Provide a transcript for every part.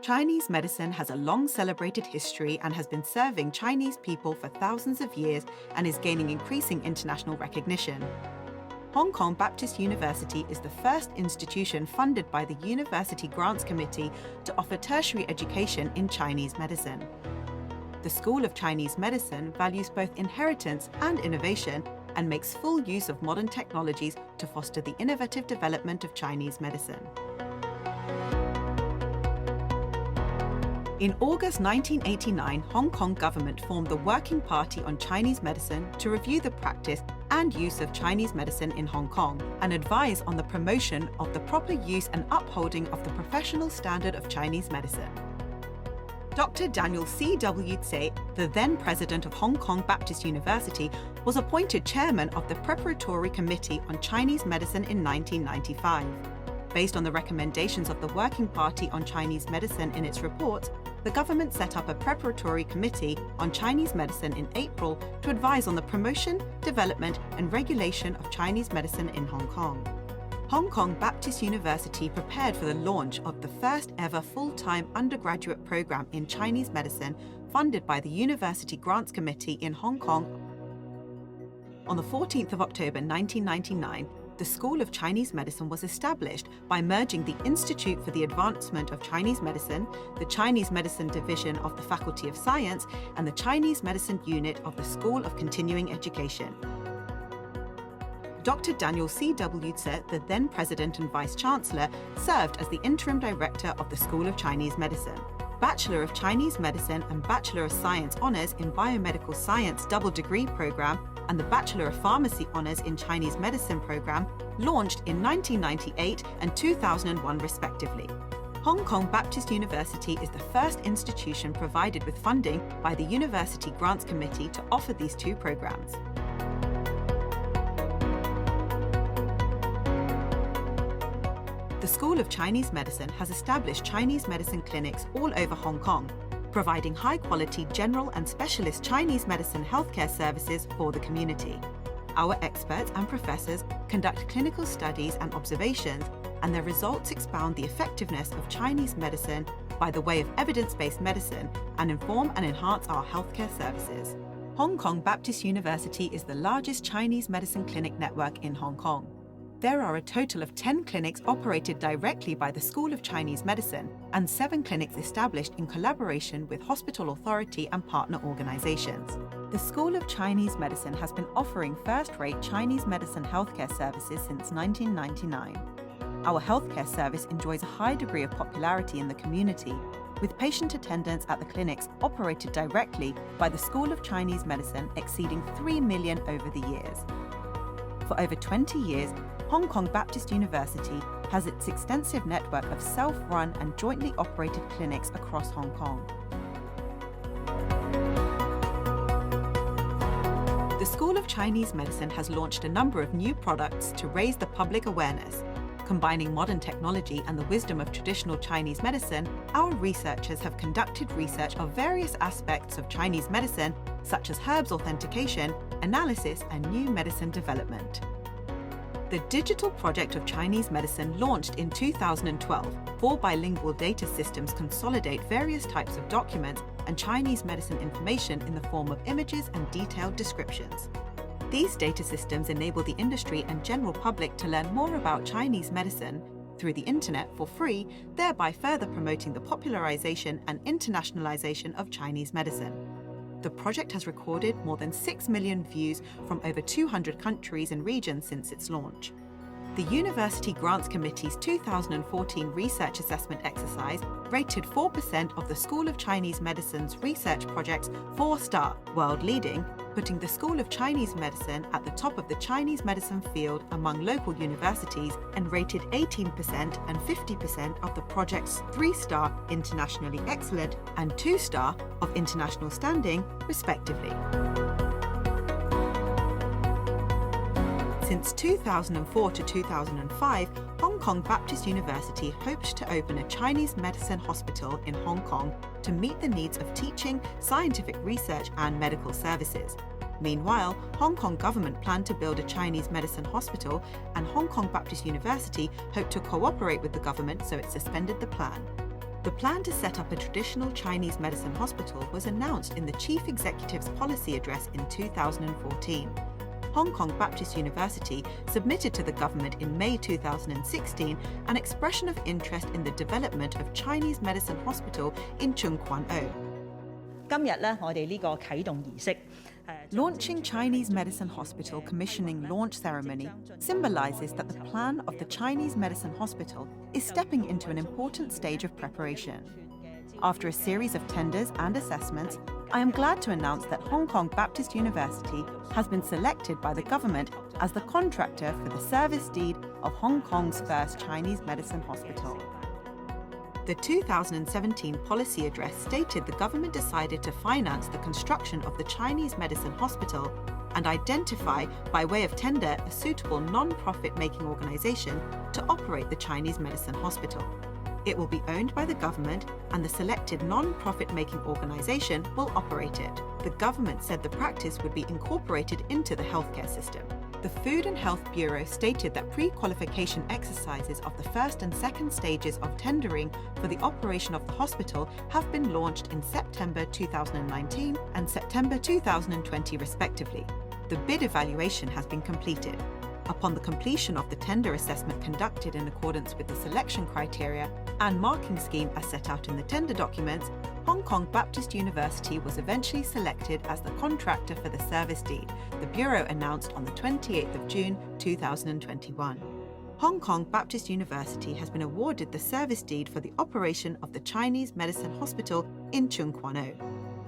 Chinese medicine has a long celebrated history and has been serving Chinese people for thousands of years and is gaining increasing international recognition. Hong Kong Baptist University is the first institution funded by the University Grants Committee to offer tertiary education in Chinese medicine. The School of Chinese Medicine values both inheritance and innovation and makes full use of modern technologies to foster the innovative development of Chinese medicine. In August 1989, Hong Kong government formed the Working Party on Chinese Medicine to review the practice and use of Chinese medicine in Hong Kong and advise on the promotion of the proper use and upholding of the professional standard of Chinese medicine. Dr. Daniel C.W. Tse, the then president of Hong Kong Baptist University, was appointed chairman of the Preparatory Committee on Chinese Medicine in 1995. Based on the recommendations of the Working Party on Chinese Medicine in its report, the government set up a preparatory committee on Chinese medicine in April to advise on the promotion, development, and regulation of Chinese medicine in Hong Kong. Hong Kong Baptist University prepared for the launch of the first ever full-time undergraduate program in Chinese medicine funded by the University Grants Committee in Hong Kong. On the 14th of October 1999, the School of Chinese Medicine was established by merging the Institute for the Advancement of Chinese Medicine, the Chinese Medicine Division of the Faculty of Science, and the Chinese Medicine Unit of the School of Continuing Education. Dr. Daniel C.W. Tse, the then President and Vice-Chancellor, served as the Interim Director of the School of Chinese Medicine. Bachelor of Chinese Medicine and Bachelor of Science Honours in Biomedical Science Double Degree Programme and the Bachelor of Pharmacy Honours in Chinese Medicine Programme launched in 1998 and 2001 respectively. Hong Kong Baptist University is the first institution provided with funding by the University Grants Committee to offer these two programs. The School of Chinese Medicine has established Chinese medicine clinics all over Hong Kong, providing high-quality general and specialist Chinese medicine healthcare services for the community. Our experts and professors conduct clinical studies and observations, and their results expound the effectiveness of Chinese medicine by the way of evidence-based medicine and inform and enhance our healthcare services. Hong Kong Baptist University is the largest Chinese medicine clinic network in Hong Kong. There are a total of 10 clinics operated directly by the School of Chinese Medicine and 7 clinics established in collaboration with hospital authority and partner organizations. The School of Chinese Medicine has been offering first-rate Chinese medicine healthcare services since 1999. Our healthcare service enjoys a high degree of popularity in the community, with patient attendance at the clinics operated directly by the School of Chinese Medicine exceeding 3 million over the years. For over 20 years, Hong Kong Baptist University has its extensive network of self-run and jointly operated clinics across Hong Kong. The School of Chinese Medicine has launched a number of new products to raise the public awareness. Combining modern technology and the wisdom of traditional Chinese medicine, our researchers have conducted research of various aspects of Chinese medicine, such as herbs authentication, analysis, and new medicine development. The Digital Project of Chinese Medicine launched in 2012. 4 bilingual data systems consolidate various types of documents and Chinese medicine information in the form of images and detailed descriptions. These data systems enable the industry and general public to learn more about Chinese medicine through the internet for free, thereby further promoting the popularization and internationalization of Chinese medicine. The project has recorded more than 6 million views from over 200 countries and regions since its launch. The University Grants Committee's 2014 research assessment exercise rated 4% of the School of Chinese Medicine's research projects 4-star, world-leading, putting the School of Chinese Medicine at the top of the Chinese medicine field among local universities, and rated 18% and 50% of the project's 3-star, internationally excellent, and 2-star of international standing, respectively. Since 2004 to 2005, Hong Kong Baptist University hoped to open a Chinese medicine hospital in Hong Kong to meet the needs of teaching, scientific research, and medical services. Meanwhile, Hong Kong government planned to build a Chinese medicine hospital, and Hong Kong Baptist University hoped to cooperate with the government, so it suspended the plan. The plan to set up a traditional Chinese medicine hospital was announced in the Chief Executive's policy address in 2014. Hong Kong Baptist University submitted to the government in May 2016 an expression of interest in the development of Chinese medicine hospital in Tseung Kwan O. 今日咧，我哋呢個啟動儀式， Launching Chinese Medicine Hospital commissioning launch ceremony symbolizes that the plan of the Chinese Medicine Hospital is stepping into an important stage of preparation. After a series of tenders and assessments, I am glad to announce that Hong Kong Baptist University has been selected by the government as the contractor for the service deed of Hong Kong's first Chinese medicine hospital. The 2017 policy address stated the government decided to finance the construction of the Chinese medicine hospital and identify, by way of tender, a suitable non-profit making organisation to operate the Chinese medicine hospital. It will be owned by the government and the selected non-profit making organisation will operate it. The government said the practice would be incorporated into the healthcare system. The Food and Health Bureau stated that pre-qualification exercises of the first and second stages of tendering for the operation of the hospital have been launched in September 2019 and September 2020 respectively. The bid evaluation has been completed. Upon the completion of the tender assessment conducted in accordance with the selection criteria and marking scheme as set out in the tender documents, Hong Kong Baptist University was eventually selected as the contractor for the service deed, the Bureau announced on the 28th of June 2021. Hong Kong Baptist University has been awarded the service deed for the operation of the Chinese Medicine Hospital in Tseung Kwan O.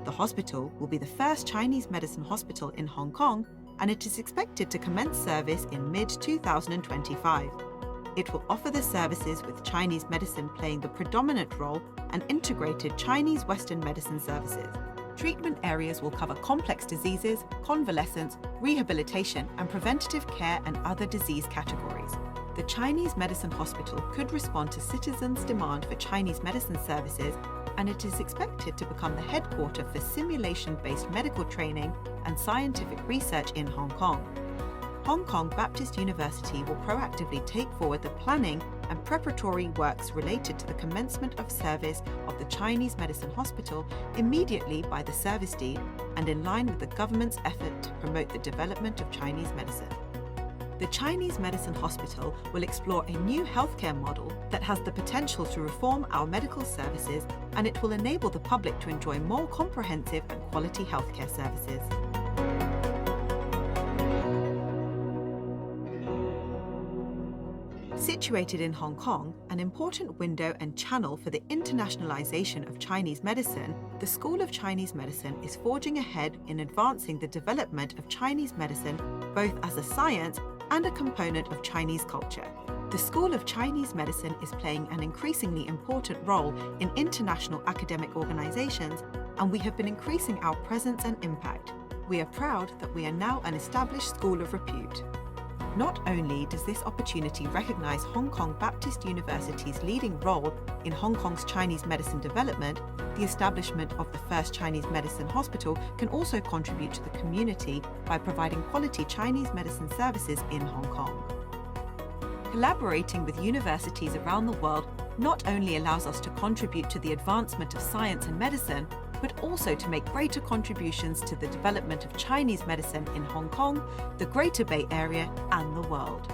The hospital will be the first Chinese medicine hospital in Hong Kong, and it is expected to commence service in mid-2025. It will offer the services with Chinese medicine playing the predominant role and integrated Chinese Western medicine services. Treatment areas will cover complex diseases, convalescence, rehabilitation, and preventative care and other disease categories. The Chinese Medicine Hospital could respond to citizens' demand for Chinese medicine services, and it is expected to become the headquarter for simulation-based medical training and scientific research in Hong Kong. Hong Kong Baptist University will proactively take forward the planning and preparatory works related to the commencement of service of the Chinese Medicine Hospital immediately by the service deed and in line with the government's effort to promote the development of Chinese medicine. The Chinese Medicine Hospital will explore a new healthcare model that has the potential to reform our medical services, and it will enable the public to enjoy more comprehensive and quality healthcare services. Situated in Hong Kong, an important window and channel for the internationalization of Chinese medicine, the School of Chinese Medicine is forging ahead in advancing the development of Chinese medicine both as a science and a component of Chinese culture. The School of Chinese Medicine is playing an increasingly important role in international academic organizations, and we have been increasing our presence and impact. We are proud that we are now an established school of repute. Not only does this opportunity recognize Hong Kong Baptist University's leading role in Hong Kong's Chinese medicine development, the establishment of the first Chinese medicine hospital can also contribute to the community by providing quality Chinese medicine services in Hong Kong. Collaborating with universities around the world not only allows us to contribute to the advancement of science and medicine, but also to make greater contributions to the development of Chinese medicine in Hong Kong, the Greater Bay Area, and the world.